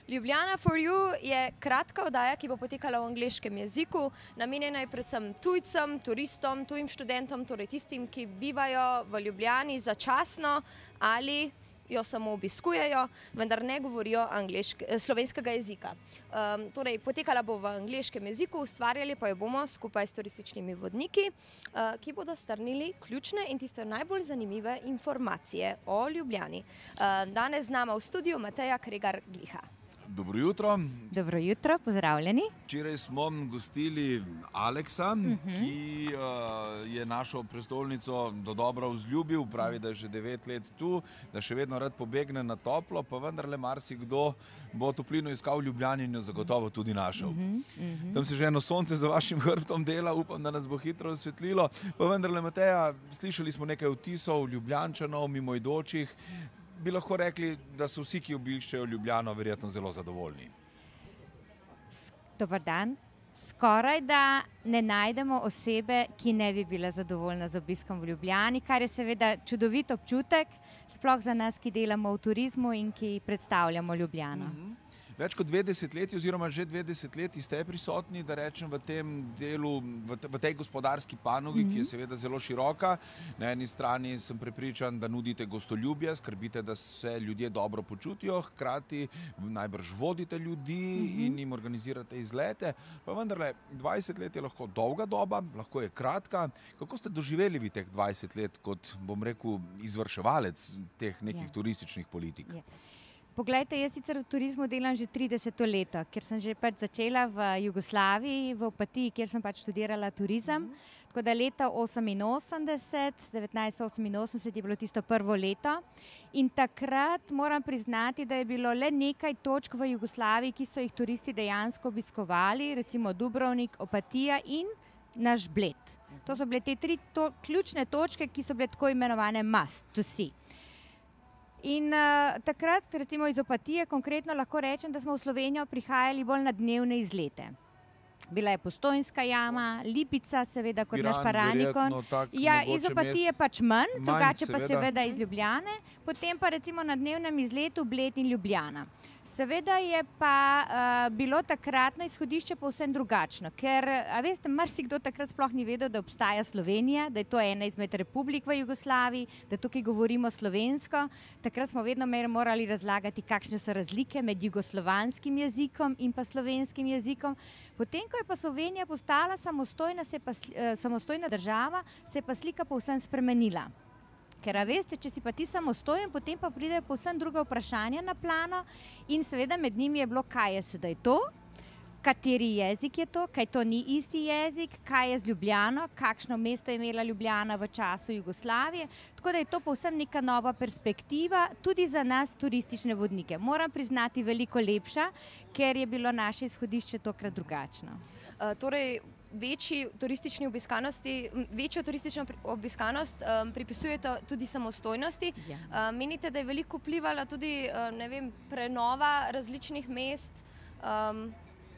Ljubljana for you je kratka oddaja, ki bo potekala v angleškem jeziku. Namenjena je predvsem tujcem, turistom, tujim študentom, torej tistim, ki bivajo v Ljubljani začasno ali jo samo obiskujejo, vendar ne govorijo slovenskega jezika. Torej, potekala bo v angleškem jeziku, ustvarjali pa jo bomo skupaj s turističnimi vodniki, ki bodo strnili ključne in tiste najbolj zanimive informacije o Ljubljani. Danes z nama v studiu Mateja Kregar-Gliha. Dobro jutro. Dobro jutro, pozdravljeni. Včeraj smo gostili Aleksa, ki je našo prestolnico dodobra vzljubil, pravi, da je že 9 let tu, da še vedno rad pobegne na toplo, pa vendarle marsikdo bo toplino iskal v Ljubljani in jo zagotovo tudi našel. Tam se že eno sonce za vašim hrbtom dela, upam, da nas bo hitro osvetlilo. Pa vendarle, Mateja, slišali smo nekaj vtisov Ljubljančanov, mimoidočih. Bi lahko rekli, da so vsi, ki obiščejo Ljubljano, verjetno zelo zadovoljni. Dobar dan. Skoraj da ne najdemo osebe, ki ne bi bila zadovoljna z obiskom v Ljubljani, kar je seveda čudovit občutek, sploh za nas, ki delamo v turizmu in ki predstavljamo Ljubljano. Več kot 2 desetletji oziroma že 2 desetletji ste prisotni, da rečem, v tem delu, v tej gospodarski panogi, ki je seveda zelo široka. Na eni strani sem prepričan, da nudite gostoljubje, skrbite, da se ljudje dobro počutijo, hkrati najbrž vodite ljudi in jim organizirate izlete. Pa vendarle, 20 let je lahko dolga doba, lahko je kratka. Kako ste doživeli vi teh 20 let kot, bom rekel, izvrševalec teh nekih turističnih politik? Poglejte, jaz sicer v turizmu delam že 30 leto, ker sem že začela v Jugoslaviji, v Opatiji, kjer sem študirala turizem. Tako da leta 1988 je bilo tisto prvo leto. In takrat moram priznati, da je bilo le nekaj točk v Jugoslaviji, ki so jih turisti dejansko obiskovali, recimo Dubrovnik, Opatija in naš Bled. To so bile te 3 ključne točke, ki so bile tako imenovane must to see. In takrat, recimo iz Opatije, konkretno lahko rečem, da smo v Slovenijo prihajali bolj na dnevne izlete. Bila je Postojnska jama, Lipica, seveda kot naš Paranikon. Ja, iz Opatije pač manj, drugače pa seveda iz Ljubljane. Potem pa recimo na dnevnem izletu Bled in Ljubljana. Seveda je pa bilo takratno izhodišče povsem drugačno, ker, a veste, marsikdo takrat sploh ni vedel, da obstaja Slovenija, da je to ena izmed republik v Jugoslaviji, da tukaj govorimo slovensko. Takrat smo vedno morali razlagati, kakšne so razlike med jugoslovanskim jezikom in pa slovenskim jezikom. Potem, ko je pa Slovenija postala samostojna država, se je pa slika povsem spremenila. Ker, a veste, če si pa ti samostojen, potem pa pridejo povsem druga vprašanja na plano in seveda med njimi je bilo, kaj je sedaj to, kateri jezik je to, kaj to ni isti jezik, kaj je z Ljubljano, kakšno mesto je imela Ljubljana v času Jugoslavije. Tako da je to povsem neka nova perspektiva, tudi za nas turistične vodnike. Moram priznati, veliko lepša, ker je bilo naše izhodišče tokrat drugačno. Torej, večjo turistično obiskanost pripisujete tudi samostojnosti. Menite, da je veliko vplivala tudi, ne vem, prenova različnih mest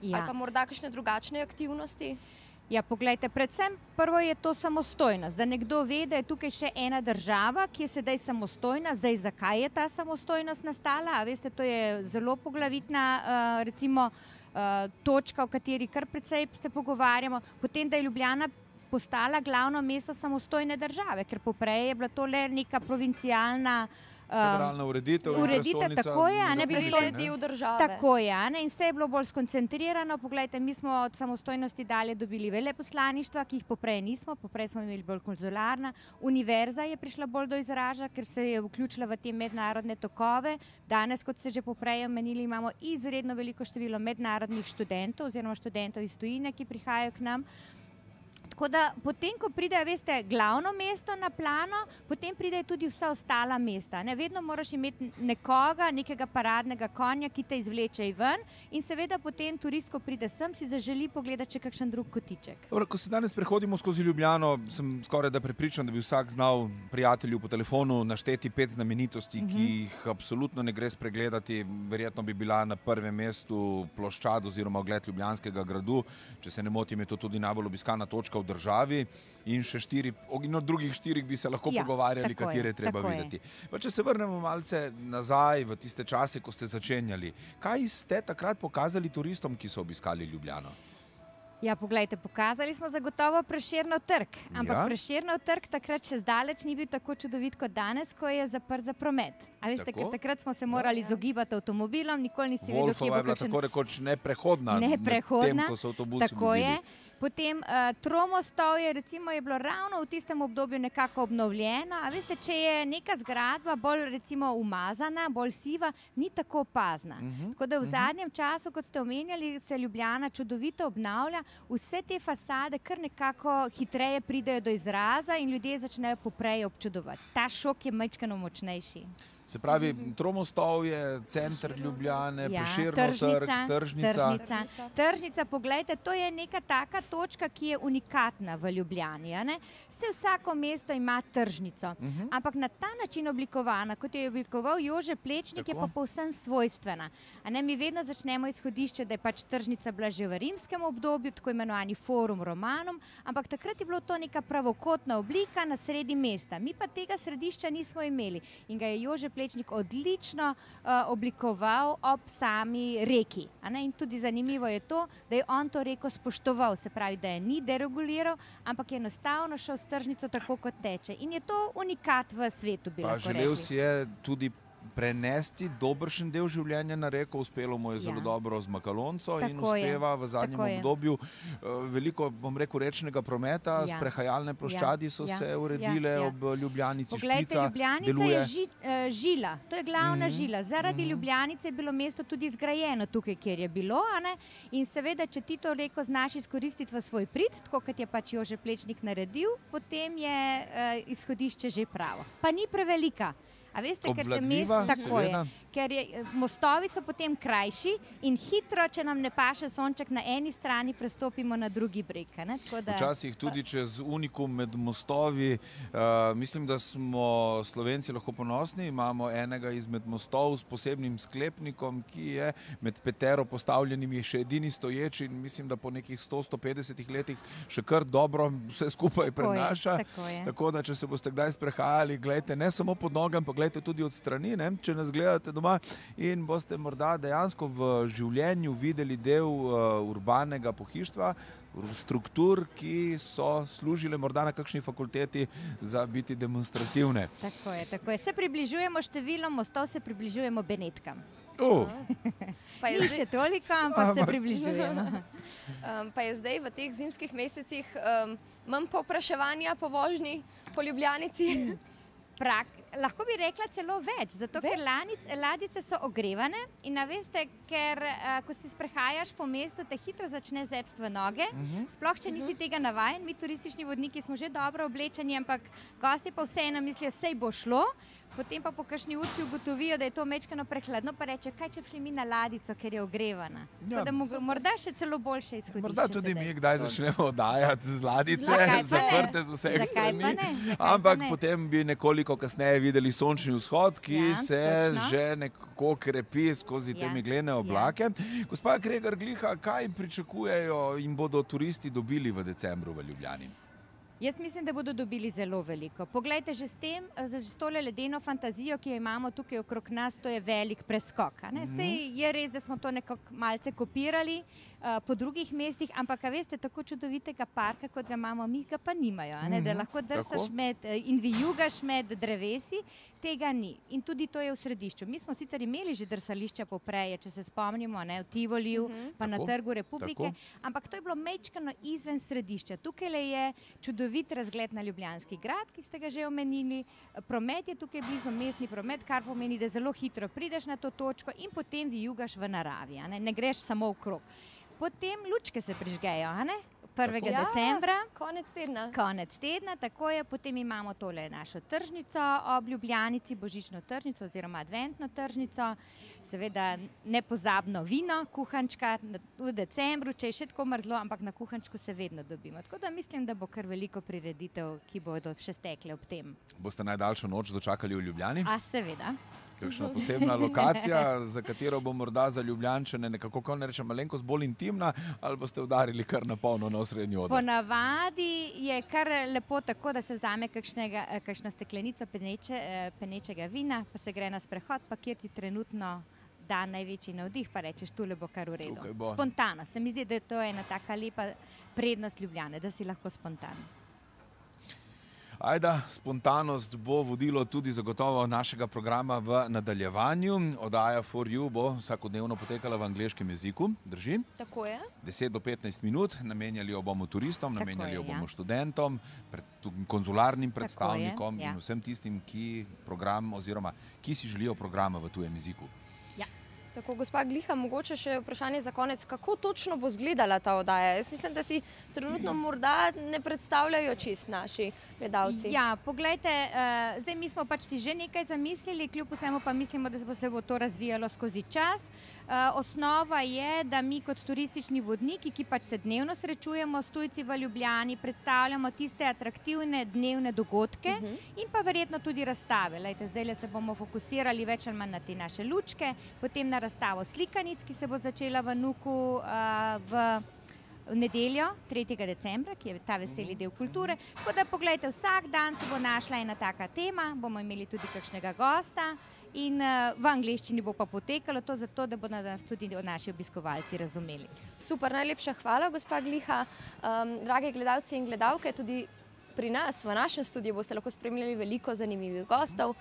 ali pa morda kakšne drugačne aktivnosti? Ja, poglejte, predvsem prvo je to samostojnost, da nekdo ve, da je tukaj še ena država, ki je sedaj samostojna. Zdaj, zakaj je ta samostojnost nastala? A veste, to je zelo poglavitna, recimo, točka, o kateri kar precej se pogovarjamo. Potem, da je Ljubljana postala glavno mesto samostojne države, ker poprej je bila to le neka provincialna federalna ureditev, tako je, ne bi bile del države. Tako je, in vse je bilo bolj skoncentrirano. Poglejte, mi smo od samostojnosti dalje dobili veleposlaništva, ki jih poprej nismo, poprej smo imeli bolj konzularna. Univerza je prišla bolj do izraža, ker se je vključila v te mednarodne tokove. Danes, kot ste že poprej omenili, imamo izredno veliko število mednarodnih študentov oziroma študentov iz tujine, ki prihajajo k nam. Tako da potem, ko pride, veste, glavno mesto na plano, potem pride tudi vsa ostala mesta. Vedno moraš imeti nekoga, nekega paradnega konja, ki te izvleče ven in seveda potem turist, ko pride sem, si zaželi pogledati še kakšen drug kotiček. Dobro, ko se danes prehodimo skozi Ljubljano, sem skoraj da prepričan, da bi vsak znal prijatelju po telefonu našteti 5 znamenitosti, ki jih absolutno ne gre spregledati. Verjetno bi bila na prvem mestu ploščad oziroma ogled Ljubljanskega gradu. Če se ne motim, je to tudi najbolj obiskana točka v državi in še in od drugih 4 bi se lahko pogovarjali, katere je treba videti. Pa če se vrnemo malce nazaj v tiste čase, ko ste začenjali, kaj ste takrat pokazali turistom, ki so obiskali Ljubljano? Ja, poglejte, pokazali smo zagotovo Prešernov trg, ampak Prešernov trg takrat še zdaleč ni bil tako čudovit kot danes, ko je zaprt za promet. A veste, ker takrat smo se morali izogibati avtomobilom, nikoli nisi vedel, kje bo kakšen... Wolfova je bila tako rekoč neprehodna med tem, ko so avtobusi vozili. Potem Tromostovje recimo je bilo ravno v tistem obdobju nekako obnovljeno, a veste, če je neka zgradba bolj recimo umazana, bolj siva, ni tako opazna. Tako da v zadnjem času, kot ste omenjali, se Ljubljana čudovito obnavlja, vse te fasade kar nekako hitreje pridejo do izraza in ljudje začnejo poprej občudovati. Ta šok je majčkeno močnejši. Se pravi, Tromostovje, center Ljubljane, Prešernov trg, tržnica. Tržnica, poglejte, to je neka taka točka, ki je unikatna v Ljubljani. Vsako mesto ima tržnico, ampak na ta način oblikovana, kot jo je oblikoval Jože Plečnik, je pa povsem svojstvena. Mi vedno začnemo izhodišče, da je pač tržnica bila že v rimskem obdobju, tako imenovani Forum Romanum, ampak takrat je bilo to neka pravokotna oblika na sredi mesta. Mi pa tega središča nismo imeli in ga je Jože Plečnik odlično oblikoval ob sami reki. In tudi zanimivo je to, da je on to reko spoštoval, se pravi, da je ni dereguliral, ampak je enostavno šel s tržnico tako, kot teče. In je to unikat v svetu, bi lahko rekli. Pa želel si je tudi prenesti dobršen del življenja na reko, uspelo mu je zelo dobro z Makalonco in uspeva v zadnjem obdobju veliko, bom rekel, rečnega prometa, sprehajalne ploščadi so se uredile ob Ljubljanici, Špica deluje. Ljubljanica je žila, to je glavna žila. Zaradi Ljubljanice je bilo mesto tudi zgrajeno tukaj, kjer je bilo, in seveda, če ti to reko znaš izkoristiti v svoj prid, tako kot je pač Jože Plečnik naredil, potem je izhodišče že pravo. Pa ni prevelika. Obvladljiva, seveda. Ker mostovi so potem krajši in hitro, če nam ne paše sonček na eni strani, prestopimo na drugi breg. Včasih tudi čez unikum med mostovi, mislim, da smo Slovenci lahko ponosni, imamo enega izmed mostov s posebnim sklepnikom, ki je med 5 postavljenimi še edini stoječi in mislim, da po nekih 100-150 letih še kar dobro vse skupaj prenaša. Tako da, če se boste kdaj sprehajali, gledajte ne samo pod nogam, pa gledajte tudi od strani, če nas gledate doma in boste morda dejansko v življenju videli del urbanega pohištva, struktur, ki so služile morda na kakšni fakulteti za biti demonstrativne. Tako je. Se približujemo številom mostov, se približujemo Benetkam. Ni še toliko, ampak se približujemo. Pa je zdaj v teh zimskih mesecih manj povpraševanja po vožnji po Ljubljanici? Lahko bi rekla celo več, zato ker ladjice so ogrevane in veste, ker ko se sprehajaš po mestu, te hitro začne zebst v noge, sploh če nisi tega navajen, mi turistični vodniki smo že dobro oblečeni, ampak gosti pa vseeno mislijo, sej bo šlo, potem pa po kakšni urci ugotovijo, da je to mečkano prehladno, pa reče, kaj če šli mi na ladjico, ker je ogrevana. Tako da morda še celo boljše izhodišče. Morda tudi mi kdaj začnemo oddajati z ladjice, zaprte z vseh strani, ampak potem bi nekoliko kasneje videli sončni vzhod, ki se že nekako krepi skozi te meglene oblake. Gospa Kregor-Gliha, kaj pričakujejo in bodo turisti dobili v decembru v Ljubljani? Jaz mislim, da bodo dobili zelo veliko. Poglejte, že s tole ledeno fantazijo, ki jo imamo tukaj okrog nas, to je velik preskok. Sej je res, da smo to nekako malce kopirali po drugih mestih, ampak veste, tako čudovitega parka, kot ga imamo mi, ga pa nimajo. Da lahko drsaš in vijugaš med drevesi, tega ni. In tudi to je v središču. Mi smo sicer imeli že drsališča popreje, če se spomnimo, v Tivoliju, pa na Trgu Republike, ampak to je bilo mečkano izven središča. Tukaj je čudovit razgled na Ljubljanski grad, ki ste ga že omenili. Promet je tukaj blizu, mestni promet, kar pomeni, da zelo hitro prideš na to točko in potem vijugaš v naravi. Ne greš samo okrog. Potem lučke se prižgejo, 1. decembra. Konec tedna, tako je. Potem imamo tole našo tržnico ob Ljubljanici, božično tržnico oziroma adventno tržnico. Seveda nepozabno vino, kuhančka v decembru, če je še tako mrzlo, ampak na kuhančku se vedno dobimo. Tako da mislim, da bo kar veliko prireditev, ki bodo še stekle ob tem. Boste najdaljšo noč dočakali v Ljubljani? Seveda. kakšna posebna lokacija, za katero bo morda za Ljubljančane nekako, kako ne rečem, malenkost bolj intimna, ali boste udarili kar na polno na osrednji oder? Ponavadi je kar lepo tako, da se vzame kakšna steklenica penečega vina, pa se gre na sprehod, pa kjer ti trenutno da največji navdih, pa rečeš, tule bo kar v redu. Spontano. Se mi zdi, da je to ena taka lepa prednost Ljubljane, da si lahko spontan. Ajda, spontanost bo vodilo tudi zagotovo našega programa v nadaljevanju. Oddaja For You bo vsakodnevno potekala v angleškem jeziku, drži? Tako je. 10 do 15 minut, namenjali jo bomo turistom, namenjali jo bomo študentom, konzularnim predstavnikom in vsem tistim, ki si želijo programa v tujem jeziku. Tako, gospa Gliha, mogoče še vprašanje za konec. Kako točno bo izgledala ta oddaja? Jaz mislim, da si trenutno morda ne predstavljajo čist naši gledalci. Ja, poglejte, zdaj mi smo pač si že nekaj zamislili, kljub vsemu pa mislimo, da se bo to razvijalo skozi čas. Osnova je, da mi kot turistični vodniki, ki pač se dnevno srečujemo s tujci v Ljubljani, predstavljamo tiste atraktivne dnevne dogodke in pa verjetno tudi razstave. Lejte, zdajle se bomo fokusirali več ali manj na te naše lučke, potem na razstavo slikanic, ki se bo začela v Nuku v nedeljo, 3. decembra, ki je ta veseli del kulture. Tako da poglejte, vsak dan se bo našla ena taka tema, bomo imeli tudi kakšnega gosta in v angleščini bo pa potekalo to zato, da bodo nas tudi naši obiskovalci razumeli. Super, najlepša hvala, gospa Gliha. Drage gledalci in gledalke, tudi pri nas, v našem studiu, boste lahko spremljali veliko zanimivih gostov.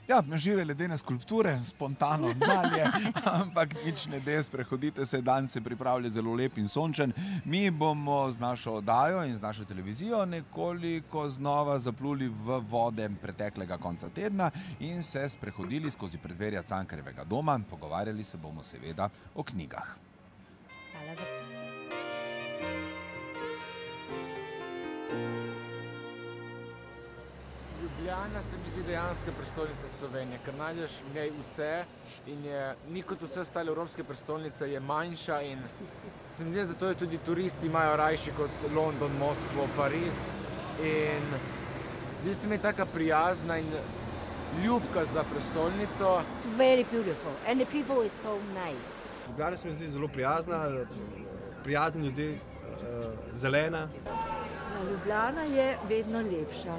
Ja, žive ledene skulpture, spontano dalje, ampak nič ne de, sprehodite se, dan se pripravlja zelo lep in sončen. Mi bomo z našo oddajo in z našo televizijo nekoliko znova zapluli v vode preteklega konca tedna in se sprehodili skozi predverja Cankarjevega doma. Pogovarjali se bomo seveda o knjigah. Hvala za Ljubljana se mi zdi dejanska prestolnica Slovenije, ker najdeš v njej vse in ni kot vse ostale evropske prestolnice, je manjša in se mi zdi, zato je tudi turisti imajo rajši kot London, Moskvo, Pariz in zdi se mi taka prijazna in ljubka za prestolnico. Very beautiful and the people is so nice. Ljubljana se mi zdi zelo prijazna, prijazni ljudje, zelena. Ljubljana je vedno lepša.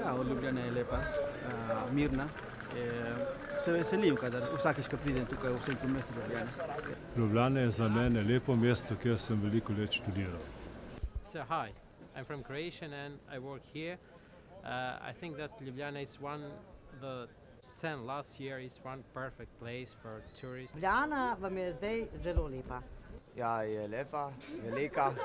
Ja, od Ljubljane je lepa, mirna. Se veselim, kadar vsakič, ko pridem tukaj v centru mesta Ljubljane. Ljubljana je za mene lepo mesto, kjer sem veliko let študiral. So hi, I'm from Croatia and I work here. I think that Ljubljana is the 10 last year is one perfect place for tourists. Ljubljana vam je zdaj zelo lepa. Ja, je lepa, velika.